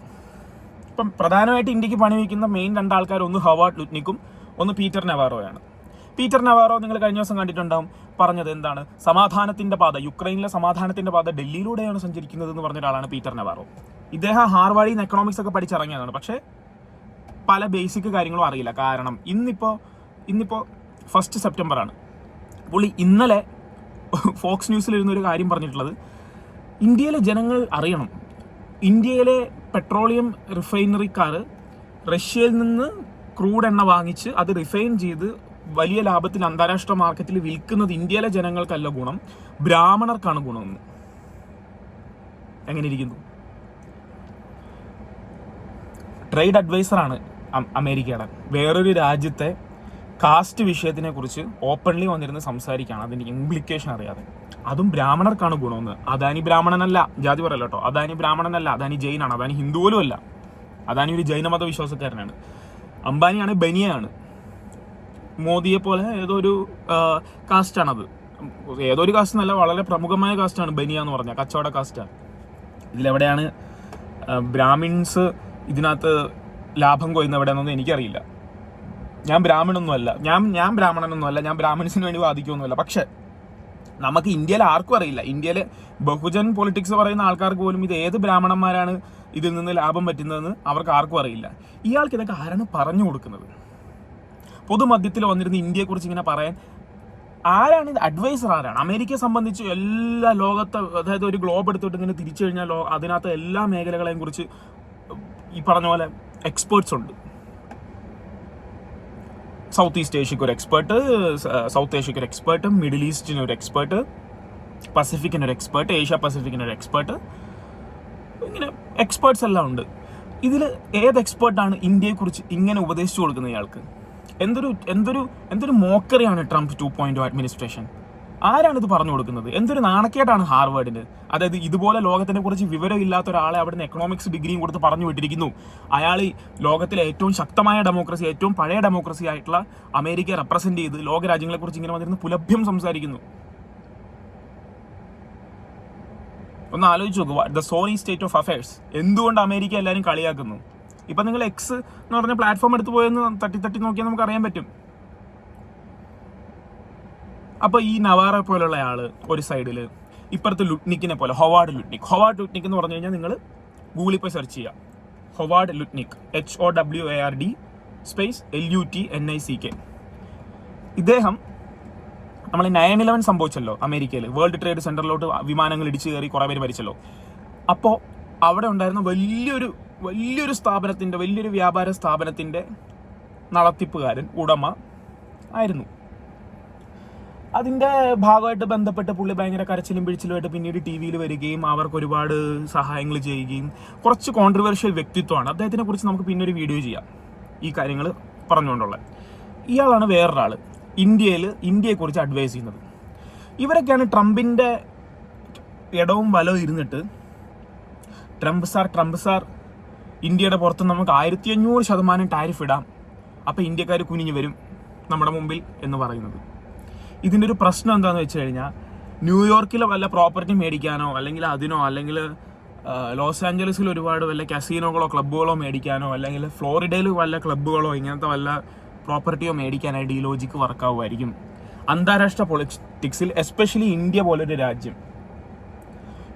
ഇപ്പം പ്രധാനമായിട്ട് ഇന്ത്യക്ക് പണി വയ്ക്കുന്ന മെയിൻ 2 ആൾക്കാർ, ഒന്ന് ഹൊവാർഡ് ലുട്നിക്കും ഒന്ന് പീറ്റർ നവാറോയാണ്. പീറ്റർ നവാറോ നിങ്ങൾ കഴിഞ്ഞ ദിവസം കണ്ടിട്ടുണ്ടാവും, പറഞ്ഞത് എന്താണ്? സമാധാനത്തിന്റെ പാത, യുക്രൈനിലെ സമാധാനത്തിന്റെ പാത ഡൽഹിയിലൂടെയാണ് സഞ്ചരിക്കുന്നത് എന്ന് പറഞ്ഞ ഒരാളാണ് പീറ്റർ നവാറോ. ഇദ്ദേഹം ഹാർവാർഡിൽ നിന്ന് എക്കണോമിക്സ് ഒക്കെ പഠിച്ചിറങ്ങിയതാണ്. പക്ഷേ പല ബേസിക് കാര്യങ്ങളും അറിയില്ല. കാരണം ഇന്നിപ്പോ 1 സെപ്റ്റംബർ ആണ്. പുള്ളി ഇന്നലെ ഫോക്സ് ന്യൂസിലിരുന്നൊരു കാര്യം പറഞ്ഞിട്ടുള്ളത്, ഇന്ത്യയിലെ ജനങ്ങൾ അറിയണം, ഇന്ത്യയിലെ പെട്രോളിയം റിഫൈനറിക്കാർ റഷ്യയിൽ നിന്ന് ക്രൂഡ് എണ്ണ വാങ്ങിച്ച് അത് റിഫൈൻ ചെയ്ത് വലിയ ലാഭത്തിൽ അന്താരാഷ്ട്ര മാർക്കറ്റിൽ വിൽക്കുന്നത് ഇന്ത്യയിലെ ജനങ്ങൾക്കല്ല ഗുണം, ബ്രാഹ്മണർക്കാണ് ഗുണമെന്ന്. എങ്ങനെ ഇരിക്കുന്നു? ട്രേഡ് അഡ്വൈസറാണ് അമേരിക്കയുടെ. വേറൊരു രാജ്യത്തെ കാസ്റ്റ് വിഷയത്തിനെ കുറിച്ച് ഓപ്പൺലി വന്നിരുന്ന് സംസാരിക്കുകയാണ്, അതിൻ്റെ ഇംപ്ലിക്കേഷൻ അറിയാതെ. അതും ബ്രാഹ്മണർക്കാണ് ഗുണമെന്ന്. അദാനി ബ്രാഹ്മണനല്ല, ജാതി പറയല്ലോ കേട്ടോ, അദാനി ബ്രാഹ്മണനല്ല, അദാനി ജൈനാണ്, അദാനി ഹിന്ദു പോലും അല്ല, അദാനി ഒരു ജൈനമത വിശ്വാസക്കാരനാണ്. അംബാനിയാണ് ബനിയാണ്. മോദിയെ പോലെ ഏതോ ഒരു കാസ്റ്റാണത്. ഏതോ ഒരു കാസ്റ്റ് എന്നല്ല, വളരെ പ്രമുഖമായ കാസ്റ്റാണ് ബനിയ എന്ന് പറഞ്ഞാൽ, കച്ചവട കാസ്റ്റാണ്. ഇതിലെവിടെയാണ് ബ്രാഹ്മിൻസ് ഇതിനകത്ത് ലാഭം കൊയ്യുന്ന എവിടെയാണെന്നൊന്നും എനിക്കറിയില്ല. ഞാൻ ബ്രാഹ്മണനൊന്നുമല്ല, ഞാൻ ബ്രാഹ്മണനൊന്നുമല്ല, ഞാൻ ബ്രാഹ്മിൻസിന് വേണ്ടി വാദിക്കുമൊന്നുമല്ല. പക്ഷെ നമുക്ക് ഇന്ത്യയിൽ ആർക്കും അറിയില്ല. ഇന്ത്യയിൽ ബഹുജൻ പൊളിറ്റിക്സ് പറയുന്ന ആൾക്കാർക്ക് പോലും ഇത് ഏത് ബ്രാഹ്മണന്മാരാണ് ഇതിൽ നിന്ന് ലാഭം പറ്റുന്നതെന്ന് അവർക്ക് ആർക്കും അറിയില്ല. ഇയാൾക്ക് ഇതൊക്കെ ആരാണ് പറഞ്ഞു കൊടുക്കുന്നത്? പൊതുമധ്യത്തിൽ വന്നിരുന്ന ഇന്ത്യയെക്കുറിച്ച് ഇങ്ങനെ പറയാൻ ആരാണ് ഇത്? അഡ്വൈസർ ആരാണ്? അമേരിക്കയെ സംബന്ധിച്ച് എല്ലാ ലോകത്തെ, അതായത് ഒരു ഗ്ലോബ് എടുത്തിട്ട് ഇങ്ങനെ തിരിച്ചു കഴിഞ്ഞാൽ അതിനകത്ത് എല്ലാ മേഖലകളെയും കുറിച്ച് ഈ പറഞ്ഞ പോലെ എക്സ്പേർട്സ് ഉണ്ട്. സൗത്ത് ഈസ്റ്റ് ഏഷ്യക്ക് ഒരു എക്സ്പേർട്ട്, സൗത്ത് ഏഷ്യക്ക് ഒരു എക്സ്പേർട്ട്, മിഡിൽ ഈസ്റ്റിന് ഒരു എക്സ്പേർട്ട്, പസഫിക്കിന് ഒരു എക്സ്പേർട്ട്, ഏഷ്യ പസഫിക്കിന് ഒരു എക്സ്പേർട്ട്, ഇങ്ങനെ എക്സ്പേർട്സ് എല്ലാം ഉണ്ട്. ഇതിൽ ഏത് എക്സ്പേർട്ടാണ് ഇന്ത്യയെക്കുറിച്ച് ഇങ്ങനെ ഉപദേശിച്ചു കൊടുക്കുന്നത് ഇയാൾക്ക്? എന്തൊരു മോക്കറിയാണ് ട്രംപ് 2.0 അഡ്മിനിസ്ട്രേഷൻ. ആരാണിത് പറഞ്ഞു കൊടുക്കുന്നത്? എന്തൊരു നാണക്കേടാണ് ഹാർവാർഡിന്. അതായത് ഇതുപോലെ ലോകത്തിനെ കുറിച്ച് വിവരമില്ലാത്ത ഒരാളെ അവിടുന്ന് എക്കണോമിക്സ് ഡിഗ്രിയും കൊടുത്ത് പറഞ്ഞു വിട്ടിരിക്കുന്നു. അയാൾ ഈ ലോകത്തിലെ ഏറ്റവും ശക്തമായ ഡെമോക്രസി, ഏറ്റവും പഴയ ഡെമോക്രസി ആയിട്ടുള്ള അമേരിക്കയെ റെപ്രസെന്റ് ചെയ്ത് ലോക രാജ്യങ്ങളെ കുറിച്ച് ഇങ്ങനെ വന്നിരുന്ന് പുലഭ്യം സംസാരിക്കുന്നു. ഒന്ന് ആലോചിച്ച് നോക്കുക, the sorry state of affairs. എന്തുകൊണ്ട് അമേരിക്ക എല്ലാവരും കളിയാക്കുന്നു? ഇപ്പം നിങ്ങൾ എക്സ് എന്ന് പറഞ്ഞ പ്ലാറ്റ്ഫോം എടുത്ത് പോയെന്ന് തട്ടി നോക്കിയാൽ നമുക്ക് അറിയാൻ പറ്റും. അപ്പോൾ ഈ നവാറ പോലുള്ള ആള് ഒരു സൈഡിൽ, ഇപ്പുറത്ത് ലുട്നിക്കിനെ പോലെ ഹൊവാർഡ് ലുട്നിക് എന്ന് പറഞ്ഞു കഴിഞ്ഞാൽ നിങ്ങൾ ഗൂഗിളിൽ പോയി സെർച്ച് ചെയ്യുക, Howard Lutnick, HOWARD space LUTNICK. ഇദ്ദേഹം നമ്മൾ 9/11 സംഭവിച്ചല്ലോ അമേരിക്കയിൽ, വേൾഡ് ട്രേഡ് സെന്ററിലോട്ട് വിമാനങ്ങൾ ഇടിച്ചു കയറി കുറേ പേര് മരിച്ചല്ലോ. അപ്പോൾ അവിടെ ഉണ്ടായിരുന്ന വലിയൊരു സ്ഥാപനത്തിൻ്റെ, വലിയൊരു വ്യാപാര സ്ഥാപനത്തിൻ്റെ നടത്തിപ്പുകാരൻ, ഉടമ ആയിരുന്നു. അതിൻ്റെ ഭാഗമായിട്ട് ബന്ധപ്പെട്ട് പുള്ളി ഭയങ്കര കരച്ചിലും പിടിച്ചിലുമായിട്ട് പിന്നീട് TV യിൽ വരികയും അവർക്ക് ഒരുപാട് സഹായങ്ങൾ ചെയ്യുകയും, കുറച്ച് കോൺട്രവേഴ്ഷ്യൽ വ്യക്തിത്വമാണ്. അദ്ദേഹത്തിനെ കുറിച്ച് നമുക്ക് പിന്നെ ഒരു വീഡിയോ ചെയ്യാം ഈ കാര്യങ്ങൾ പറഞ്ഞുകൊണ്ടുള്ള. ഇയാളാണ് വേറൊരാൾ ഇന്ത്യയെക്കുറിച്ച് അഡ്വൈസ് ചെയ്യുന്നത്. ഇവരൊക്കെയാണ് ട്രംപിൻ്റെ ഇടവും വലവും ഇരുന്നിട്ട് ട്രംപ് സാർ ഇന്ത്യയുടെ പുറത്ത് നമുക്ക് 1500% ടാരിഫ് ഇടാം, അപ്പോൾ ഇന്ത്യക്കാർ കുനിഞ്ഞു വരും നമ്മുടെ മുമ്പിൽ എന്ന് പറയുന്നത്. ഇതിൻ്റെ ഒരു പ്രശ്നം എന്താണെന്ന് വെച്ച് കഴിഞ്ഞാൽ, ന്യൂയോർക്കിൽ വല്ല പ്രോപ്പർട്ടി മേടിക്കാനോ അല്ലെങ്കിൽ ലോസ് ആഞ്ചലസിൽ ഒരുപാട് വല്ല കസീനോകളോ ക്ലബ്ബുകളോ മേടിക്കാനോ, അല്ലെങ്കിൽ ഫ്ലോറിഡയിൽ വല്ല ക്ലബ്ബുകളോ ഇങ്ങനത്തെ വല്ല പ്രോപ്പർട്ടിയോ മേടിക്കാനായിട്ട് ഈ ലോജിക്ക് വർക്കാവുമായിരിക്കും. അന്താരാഷ്ട്ര പൊളിറ്റിക്സിൽ എസ്പെഷ്യലി ഇന്ത്യ പോലൊരു രാജ്യം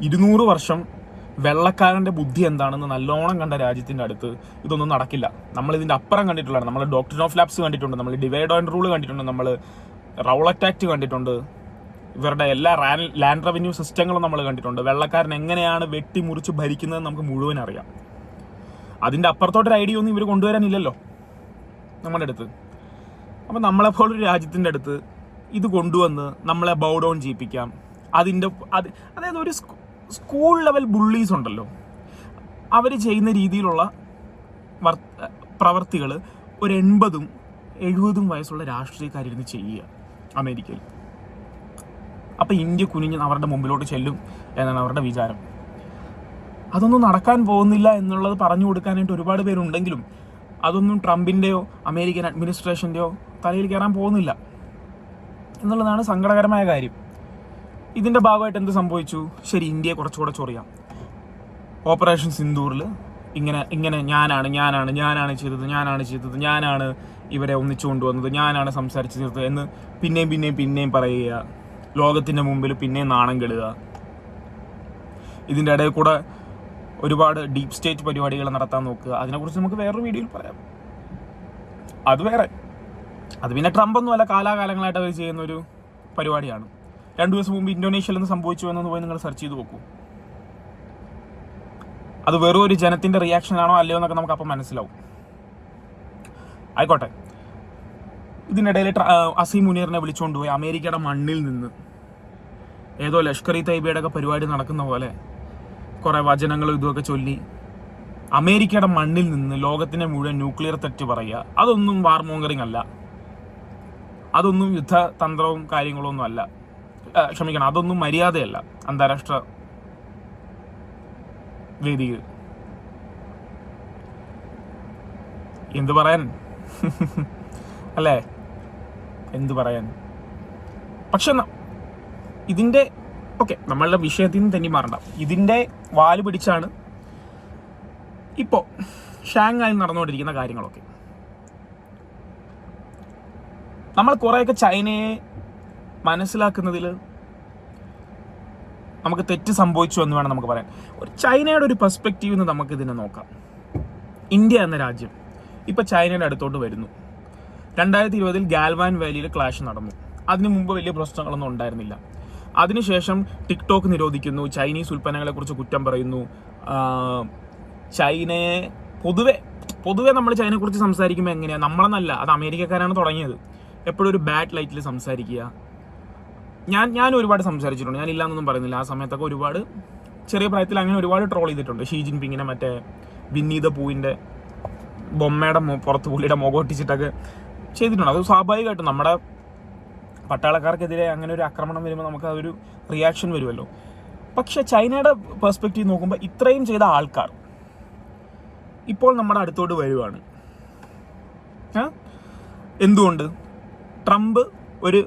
200 വർഷം വെള്ളക്കാരൻ്റെ ബുദ്ധി എന്താണെന്ന് നല്ലോണം കണ്ട രാജ്യത്തിൻ്റെ അടുത്ത് ഇതൊന്നും നടക്കില്ല. നമ്മൾ ഇതിൻ്റെ അപ്പുറം കണ്ടിട്ടുള്ളതാണ്. നമ്മൾ ഡോക്ട്രിൻ ഓഫ് ലാപ്സ് കണ്ടിട്ടുണ്ട്, നമ്മൾ ഡിവൈഡ് ആൻഡ് റൂൾ കണ്ടിട്ടുണ്ട്, നമ്മൾ റൗളറ്റ് ആക്ട് കണ്ടിട്ടുണ്ട്, ഇവരുടെ എല്ലാ ലാൻഡ് റവന്യൂ സിസ്റ്റങ്ങളും നമ്മൾ കണ്ടിട്ടുണ്ട്. വെള്ളക്കാരൻ എങ്ങനെയാണ് വെട്ടിമുറിച്ച് ഭരിക്കുന്നത് നമുക്ക് മുഴുവൻ അറിയാം. അതിൻ്റെ അപ്പുറത്തോട്ടൊരു ഐഡിയ ഒന്നും ഇവർ കൊണ്ടുവരാനില്ലല്ലോ നമ്മുടെ അടുത്ത്. അപ്പം നമ്മളെപ്പോലൊരു രാജ്യത്തിൻ്റെ അടുത്ത് ഇത് കൊണ്ടുവന്ന് നമ്മളെ ബൗ ഡൗൺ ചെയ്യിപ്പിക്കാം. അതായത് ഒരു സ്കൂൾ ലെവൽ ബുള്ളീസ് ഉണ്ടല്ലോ, അവർ ചെയ്യുന്ന രീതിയിലുള്ള പ്രവർത്തികൾ ഒരു 80-70 വയസ്സുള്ള രാഷ്ട്രീയക്കാരിരുന്ന് ചെയ്യുക അമേരിക്കയിൽ. അപ്പം ഇന്ത്യ കുനിഞ്ഞ് അവരുടെ മുമ്പിലോട്ട് ചെല്ലും എന്നാണ് അവരുടെ വിചാരം. അതൊന്നും നടക്കാൻ പോകുന്നില്ല എന്നുള്ളത് പറഞ്ഞു കൊടുക്കാനായിട്ട് ഒരുപാട് പേരുണ്ടെങ്കിലും അതൊന്നും ട്രംപിൻ്റെയോ അമേരിക്കൻ അഡ്മിനിസ്ട്രേഷൻ്റെയോ തലയിൽ കയറാൻ പോകുന്നില്ല എന്നുള്ളതാണ് സങ്കടകരമായ കാര്യം. ഇതിൻ്റെ ഭാഗമായിട്ട് എന്ത് സംഭവിച്ചു? ശരി, ഇന്ത്യയെ കുറച്ചുകൂടെ ചൊറിയാം. ഓപ്പറേഷൻ സിന്ദൂറിൽ ഇങ്ങനെ ഞാനാണ് ചെയ്തത്, ഞാനാണ് ഇവരെ ഒന്നിച്ചു കൊണ്ടുവന്നത്, ഞാനാണ് സംസാരിച്ചു തീർത്തത് എന്ന് പിന്നെയും പറയുക, ലോകത്തിൻ്റെ മുമ്പിൽ പിന്നെയും നാണം കെടുക. ഇതിൻ്റെ ഇടയിൽ കൂടെ ഒരുപാട് ഡീപ് സ്റ്റേറ്റ് പരിപാടികൾ നടത്താൻ നോക്കുക. അതിനെക്കുറിച്ച് നമുക്ക് വേറൊരു വീഡിയോയിൽ പറയാം. അത് വേറെ, അത് പിന്നെ ട്രംപൊന്നും അല്ല, കാലാകാലങ്ങളായിട്ട് അവർ ചെയ്യുന്ന ഒരു പരിപാടിയാണ്. 2 ദിവസം മുമ്പ് ഇന്തോനേഷ്യയിൽ നിന്ന് സംഭവിച്ചു എന്നൊന്ന് പോയി നിങ്ങൾ സെർച്ച് ചെയ്ത് നോക്കൂ. അത് വെറും ഒരു ജനത്തിൻ്റെ റിയാക്ഷൻ ആണോ അല്ലയോ എന്നൊക്കെ നമുക്ക് അപ്പം മനസ്സിലാവും. ആയിക്കോട്ടെ. ഇതിനിടയിൽ അസീം മുനീറിനെ വിളിച്ചുകൊണ്ടുപോയി അമേരിക്കയുടെ മണ്ണിൽ നിന്ന് ഏതോ ലഷ്കർ ഇ തൈബയുടെ ഒക്കെ പരിപാടി നടക്കുന്ന പോലെ കുറേ വചനങ്ങളും ഇതുമൊക്കെ ചൊല്ലി അമേരിക്കയുടെ മണ്ണിൽ നിന്ന് ലോകത്തിനെ മുഴുവൻ ന്യൂക്ലിയർ തെറ്റ് പറയുക. അതൊന്നും വാർ മോങ്കറിങ് അല്ല, അതൊന്നും യുദ്ധതന്ത്രവും കാര്യങ്ങളൊന്നും അല്ല. ക്ഷമിക്കണം, അതൊന്നും മര്യാദയല്ല അന്താരാഷ്ട്ര വേദിയിൽ. എന്തു പറയാൻ അല്ലേ, എന്തു പറയാൻ. പക്ഷെ ഇതിൻ്റെ നമ്മളുടെ വിഷയത്തിൽ നിന്ന് തന്നെ മാറണ്ട. ഇതിൻ്റെ വാല് പിടിച്ചാണ് ഇപ്പോൾ ഷാങ്ഹായിൽ നടന്നുകൊണ്ടിരിക്കുന്ന കാര്യങ്ങളൊക്കെ. നമ്മൾ കുറേയൊക്കെ ചൈനയെ മനസ്സിലാക്കുന്നതിൽ നമുക്ക് തെറ്റ് സംഭവിച്ചു എന്ന് വേണം നമുക്ക് പറയാൻ. ഒരു ചൈനയുടെ ഒരു പെർസ്പെക്റ്റീവ് നിന്ന് നമുക്ക് ഇതിനെ നോക്കാം. ഇന്ത്യ എന്ന രാജ്യം ഇപ്പോൾ ചൈനയുടെ അടുത്തോട്ട് വരുന്നു. 2020 ഗാൽവാൻ വാലിയിൽ ക്ലാഷ് നടന്നു. അതിനു മുമ്പ് വലിയ പ്രശ്നങ്ങളൊന്നും ഉണ്ടായിരുന്നില്ല. അതിനുശേഷം ടിക്ടോക്ക് നിരോധിക്കുന്നു, ചൈനീസ് ഉൽപ്പന്നങ്ങളെക്കുറിച്ച് കുറ്റം പറയുന്നു. ചൈനയെ പൊതുവെ നമ്മൾ ചൈനയെക്കുറിച്ച് സംസാരിക്കുമ്പോൾ എങ്ങനെയാണ്, നമ്മളെന്നല്ല, അത് അമേരിക്കക്കാരാണ് തുടങ്ങിയത്. എപ്പോഴും ഒരു ബാഡ് ലൈറ്റിൽ സംസാരിക്കുക. ഞാൻ ഒരുപാട് സംസാരിച്ചിട്ടുണ്ട്, ഞാൻ ഇല്ലാന്നൊന്നും പറയുന്നില്ല. ആ സമയത്തൊക്കെ ഒരുപാട് ചെറിയ പ്രായത്തിൽ അങ്ങനെ ഒരുപാട് ട്രോൾ ചെയ്തിട്ടുണ്ട്. ഷീ ജിൻപിങ്ങിനെ മറ്റേ വിന്നി ദ പൂവിൻ്റെ ബൊമ്മയുടെ പുറത്ത് പുള്ളിയുടെ മുഖം ഒട്ടിച്ചിട്ടൊക്കെ ചെയ്തിട്ടുണ്ട്. അത് സ്വാഭാവികമായിട്ടും നമ്മുടെ പട്ടാളക്കാർക്കെതിരെ അങ്ങനെ ഒരു ആക്രമണം വരുമ്പോൾ നമുക്ക് അതൊരു റിയാക്ഷൻ വരുമല്ലോ. പക്ഷെ ചൈനയുടെ പെർസ്പെക്റ്റീവ് നോക്കുമ്പോൾ ഇത്രയും ചെയ്ത ആൾക്കാർ ഇപ്പോൾ നമ്മുടെ അടുത്തോട്ട് വരുവാണ്. എന്തുകൊണ്ട്? ട്രംപ് ഒരു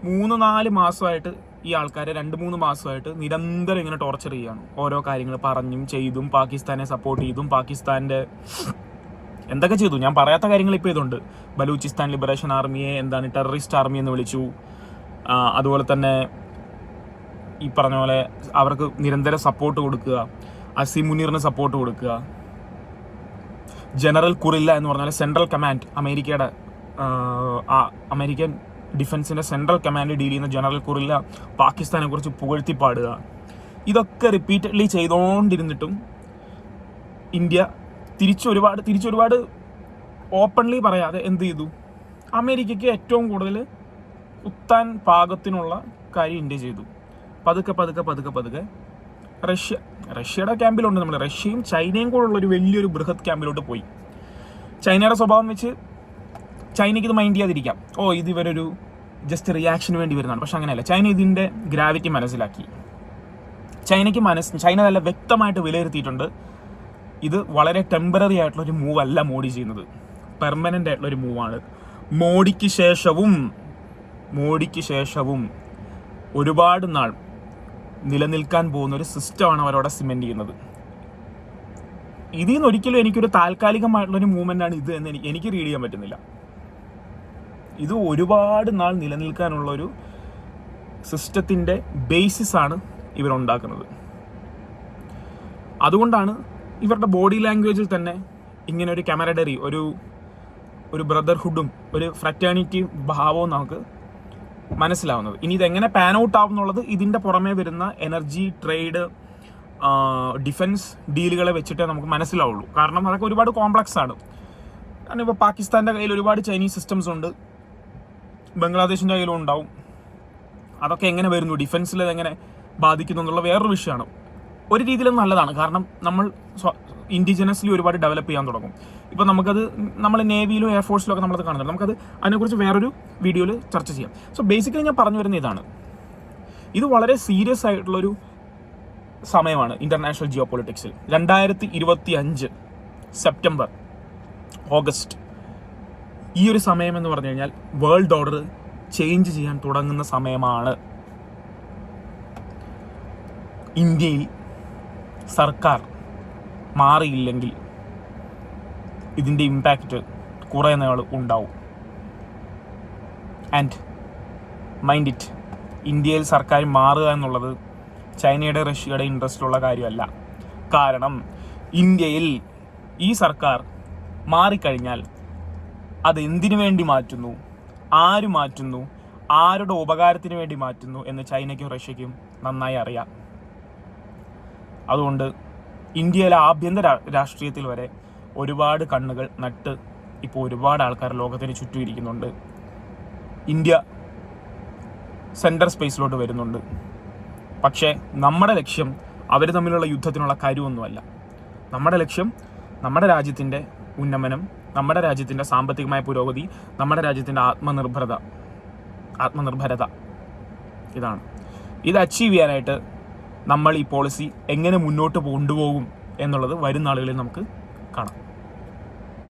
3-4 മാസമായിട്ട് ഈ ആൾക്കാരെ 2-3 മാസമായിട്ട് നിരന്തരം ഇങ്ങനെ ടോർച്ചർ ചെയ്യുകയാണ്. ഓരോ കാര്യങ്ങൾ പറഞ്ഞും ചെയ്തും പാകിസ്ഥാനെ സപ്പോർട്ട് ചെയ്തും പാകിസ്ഥാൻ്റെ എന്തൊക്കെ ചെയ്തു ഞാൻ പറയാത്ത കാര്യങ്ങൾ ഇപ്പോൾ ഇതുണ്ട്. ബലൂചിസ്ഥാൻ ലിബറേഷൻ ആർമിയെ ടെററിസ്റ്റ് ആർമി എന്ന് വിളിച്ചു. അതുപോലെ തന്നെ ഈ പറഞ്ഞ പോലെ അവർക്ക് നിരന്തരം സപ്പോർട്ട് കൊടുക്കുക, അസീം മുനീറിന് സപ്പോർട്ട് കൊടുക്കുക. ജനറൽ കുറില്ല എന്ന് പറഞ്ഞാൽ സെൻട്രൽ കമാൻഡ്, അമേരിക്കൻ ഡിഫൻസിൻ്റെ സെൻട്രൽ കമാൻഡ് ഡീൽ ചെയ്യുന്ന ജനറൽ കുറില്ല പാകിസ്ഥാനെ കുറിച്ച് പുകഴ്ത്തിപ്പാടുക. ഇതൊക്കെ റിപ്പീറ്റഡ്ലി ചെയ്തുകൊണ്ടിരുന്നിട്ടും ഇന്ത്യ തിരിച്ചൊരുപാട് ഓപ്പൺലി പറയാതെ എന്ത് ചെയ്തു? അമേരിക്കയ്ക്ക് ഏറ്റവും കൂടുതൽ കുത്താൻ പാകത്തിനുള്ള കാര്യം ഇന്ത്യ ചെയ്തു. പതുക്കെ റഷ്യയുടെ ക്യാമ്പിലുണ്ട് നമ്മൾ. റഷ്യയും ചൈനയും കൂടെ ഉള്ള ഒരു വലിയൊരു ബൃഹത് ക്യാമ്പിലോട്ട് പോയി. ചൈനയുടെ സ്വഭാവം വെച്ച് ചൈനയ്ക്ക് ഇത് മൈൻഡ് ചെയ്യാതിരിക്കാം. ഇത് ഇവരൊരു ജസ്റ്റ് റിയാക്ഷന് വേണ്ടി വരുന്നതാണ്. പക്ഷെ അങ്ങനെയല്ല. ചൈന ഇതിൻ്റെ ഗ്രാവിറ്റി മനസ്സിലാക്കി. ചൈന നല്ല വ്യക്തമായിട്ട് വിലയിരുത്തിയിട്ടുണ്ട്. ഇത് വളരെ ടെമ്പററി ആയിട്ടുള്ളൊരു മൂവ് അല്ല മോഡി ചെയ്യുന്നത്, പെർമനൻ്റ് ആയിട്ടുള്ളൊരു മൂവാണ്. മോഡിക്ക് ശേഷവും ഒരുപാട് നാൾ നിലനിൽക്കാൻ പോകുന്ന ഒരു സിസ്റ്റമാണ് അവരവിടെ സിമെൻറ്റ് ചെയ്യുന്നത്. ഇതിൽ നിന്ന് ഒരിക്കലും എനിക്കൊരു താൽക്കാലികമായിട്ടുള്ളൊരു മൂവ്മെൻ്റാണ് ഇത് എന്ന് എനിക്ക് റീഡ് ചെയ്യാൻ പറ്റുന്നില്ല. ഇത് ഒരുപാട് നാൾ നിലനിൽക്കാനുള്ളൊരു സിസ്റ്റത്തിൻ്റെ ബേസിസാണ് ഇവരുണ്ടാക്കുന്നത്. അതുകൊണ്ടാണ് ഇവരുടെ ബോഡി ലാംഗ്വേജിൽ തന്നെ ഇങ്ങനെ ഒരു കമറഡറി, ഒരു ബ്രദർഹുഡും ഒരു ഫ്രറ്റേണിറ്റി ഭാവവും നമുക്ക് മനസ്സിലാവുന്നത്. ഇനി ഇതെങ്ങനെ പാൻ ഔട്ട് ആവും എന്നുള്ളത് ഇതിൻ്റെ പുറമേ വരുന്ന എനർജി, ട്രേഡ്, ഡിഫൻസ് ഡീലുകളെ വെച്ചിട്ടേ നമുക്ക് മനസ്സിലാവുള്ളൂ. കാരണം അതൊക്കെ ഒരുപാട് കോംപ്ലക്സ് ആണ്. കാരണം ഇപ്പോൾ പാകിസ്ഥാൻ്റെ കയ്യിൽ ഒരുപാട് ചൈനീസ് സിസ്റ്റംസ് ഉണ്ട്, ബംഗ്ലാദേശിൻ്റെ കയ്യിലും ഉണ്ടാവും. അതൊക്കെ എങ്ങനെ വരുന്നു, ഡിഫൻസിൽ അതെങ്ങനെ ബാധിക്കുന്നു എന്നുള്ള വേറൊരു വിഷയമാണ്. ഒരു രീതിയിലും നല്ലതാണ്, കാരണം നമ്മൾ ഇൻഡിജിനസ്ലി ഒരുപാട് ഡെവലപ്പ് ചെയ്യാൻ തുടങ്ങും. ഇപ്പോൾ നമുക്കത് നമ്മൾ നേവിയിലും എയർഫോഴ്സിലും ഒക്കെ നമ്മളത് കാണുന്നുണ്ട്. നമുക്കത് അതിനെക്കുറിച്ച് വേറൊരു വീഡിയോയിൽ ചർച്ച ചെയ്യാം. സോ ബേസിക്കലി ഞാൻ പറഞ്ഞു വരുന്ന ഇതാണ്, ഇത് വളരെ സീരിയസ് ആയിട്ടുള്ളൊരു സമയമാണ് ഇൻ്റർനാഷണൽ ജിയോ പൊളിറ്റിക്സിൽ. 2025 സെപ്റ്റംബർ, ഓഗസ്റ്റ്, ഈ ഒരു സമയം എന്ന് പറഞ്ഞു കഴിഞ്ഞാൽ വേൾഡ് ഓർഡർ ചേഞ്ച് ചെയ്യാൻ തുടങ്ങുന്ന സമയമാണ്. ഇന്ത്യയിൽ സർക്കാർ മാറിയില്ലെങ്കിൽ ഇതിൻ്റെ ഇമ്പാക്റ്റ് കുറേ നാൾ ഉണ്ടാവും. ആൻഡ് മൈൻഡ് ഇറ്റ്, ഇന്ത്യയിൽ സർക്കാർ മാറുക എന്നുള്ളത് ചൈനയുടെ, റഷ്യയുടെ ഇൻട്രസ്റ്റുള്ള കാര്യമല്ല. കാരണം ഇന്ത്യയിൽ ഈ സർക്കാർ മാറിക്കഴിഞ്ഞാൽ അത് എന്തിനു വേണ്ടി മാറ്റുന്നു, ആര് മാറ്റുന്നു, ആരുടെ ഉപകാരത്തിന് വേണ്ടി മാറ്റുന്നു എന്ന് ചൈനയ്ക്കും റഷ്യയ്ക്കും നന്നായി അറിയാം. അതുകൊണ്ട് ഇന്ത്യയിലെ ആഭ്യന്തര രാഷ്ട്രീയത്തിൽ വരെ ഒരുപാട് കണ്ണുകൾ നട്ട് ഇപ്പോൾ ഒരുപാട് ആൾക്കാർ ലോകത്തിന് ചുറ്റും ഇരിക്കുന്നുണ്ട്. ഇന്ത്യ സെൻറ്റർ സ്പേസിലോട്ട് വരുന്നുണ്ട്. പക്ഷേ നമ്മുടെ ലക്ഷ്യം അവർ തമ്മിലുള്ള യുദ്ധത്തിനുള്ള കാര്യമൊന്നുമല്ല. നമ്മുടെ ലക്ഷ്യം നമ്മുടെ രാജ്യത്തിൻ്റെ ഉന്നമനം, നമ്മുടെ രാജ്യത്തിൻ്റെ സാമ്പത്തികമായ പുരോഗതി, നമ്മുടെ രാജ്യത്തിൻ്റെ ആത്മനിർഭരത ഇതാണ്. ഇത് അച്ചീവ് ചെയ്യാനായിട്ട് നമ്മൾ ഈ പോളിസി എങ്ങനെ മുന്നോട്ട് കൊണ്ടുപോകും എന്നുള്ളത് വരും നാളുകളിൽ നമുക്ക് കാണാം.